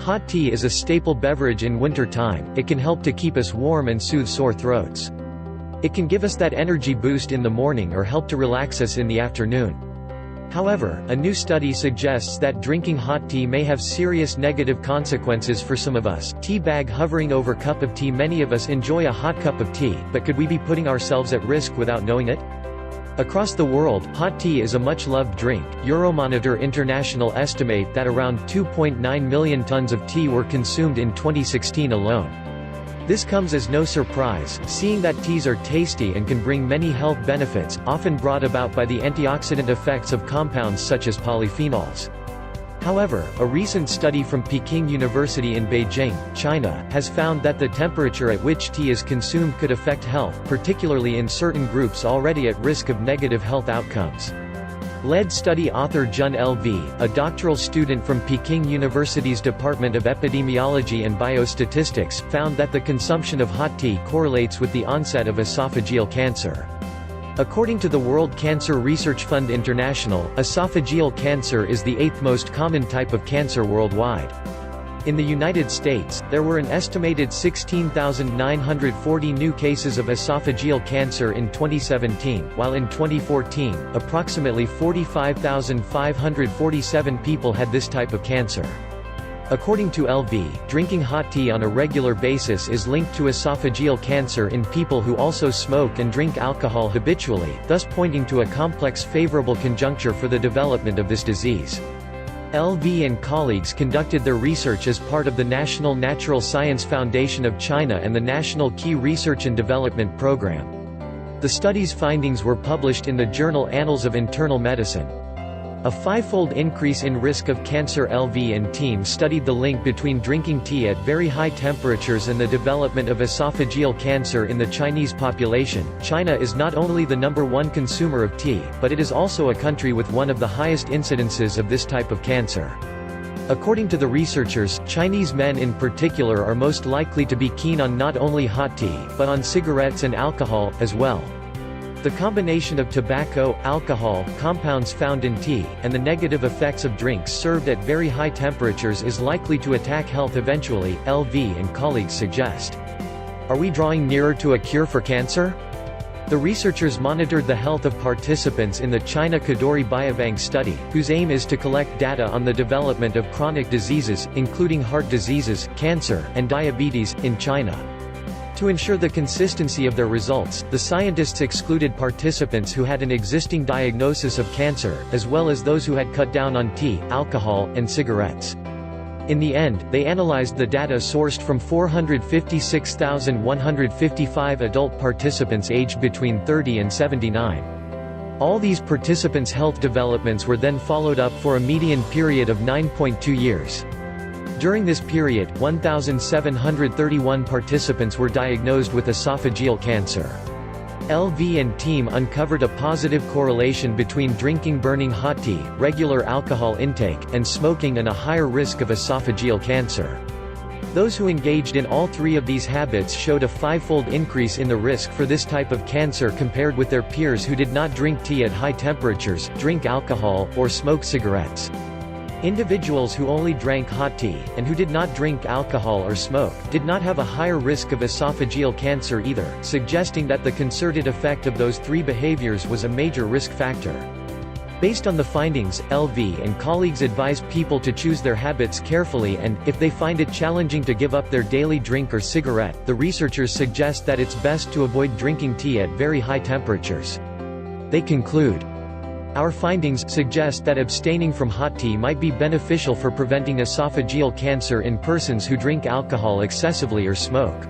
Hot tea is a staple beverage in winter time. It can help to keep us warm and soothe sore throats. It can give us that energy boost in the morning or help to relax us in the afternoon. However, a new study suggests that drinking hot tea may have serious negative consequences for some of us. Tea bag hovering over cup of tea. Many of us enjoy a hot cup of tea, but could we be putting ourselves at risk without knowing it? Across the world, hot tea is a much-loved drink. Euromonitor International estimate that around 2.9 million tons of tea were consumed in 2016 alone. This comes as no surprise, seeing that teas are tasty and can bring many health benefits, often brought about by the antioxidant effects of compounds such as polyphenols. However, a recent study from Peking University in Beijing, China, has found that the temperature at which tea is consumed could affect health, particularly in certain groups already at risk of negative health outcomes. Lead study author Jun L.V., a doctoral student from Peking University's Department of Epidemiology and Biostatistics, found that the consumption of hot tea correlates with the onset of esophageal cancer. According to the World Cancer Research Fund International, esophageal cancer is the 8th most common type of cancer worldwide. In the United States, there were an estimated 16,940 new cases of esophageal cancer in 2017, while in 2014, approximately 45,547 people had this type of cancer. According to LV, drinking hot tea on a regular basis is linked to esophageal cancer in people who also smoke and drink alcohol habitually, thus pointing to a complex favorable conjuncture for the development of this disease. LV and colleagues conducted their research as part of the National Natural Science Foundation of China and the National Key Research and Development Program. The study's findings were published in the journal Annals of Internal Medicine. A fivefold increase in risk of cancer. LV and team studied the link between drinking tea at very high temperatures and the development of esophageal cancer in the Chinese population. China is not only the #1 consumer of tea, but it is also a country with one of the highest incidences of this type of cancer. According to the researchers, Chinese men in particular are most likely to be keen on not only hot tea, but on cigarettes and alcohol, as well. The combination of tobacco, alcohol, compounds found in tea, and the negative effects of drinks served at very high temperatures is likely to attack health eventually, LV and colleagues suggest. Are we drawing nearer to a cure for cancer? The researchers monitored the health of participants in the China Kadoorie Biobank study, whose aim is to collect data on the development of chronic diseases, including heart diseases, cancer, and diabetes, in China. To ensure the consistency of their results, the scientists excluded participants who had an existing diagnosis of cancer, as well as those who had cut down on tea, alcohol, and cigarettes. In the end, they analyzed the data sourced from 456,155 adult participants aged between 30 and 79. All these participants' health developments were then followed up for a median period of 9.2 years. During this period, 1,731 participants were diagnosed with esophageal cancer. LV and team uncovered a positive correlation between drinking burning hot tea, regular alcohol intake, and smoking and a higher risk of esophageal cancer. Those who engaged in all three of these habits showed a fivefold increase in the risk for this type of cancer compared with their peers who did not drink tea at high temperatures, drink alcohol, or smoke cigarettes. Individuals who only drank hot tea, and who did not drink alcohol or smoke, did not have a higher risk of esophageal cancer either, suggesting that the concerted effect of those three behaviors was a major risk factor. Based on the findings, LV and colleagues advise people to choose their habits carefully and, if they find it challenging to give up their daily drink or cigarette, the researchers suggest that it's best to avoid drinking tea at very high temperatures. They conclude, "Our findings suggest that abstaining from hot tea might be beneficial for preventing esophageal cancer in persons who drink alcohol excessively or smoke."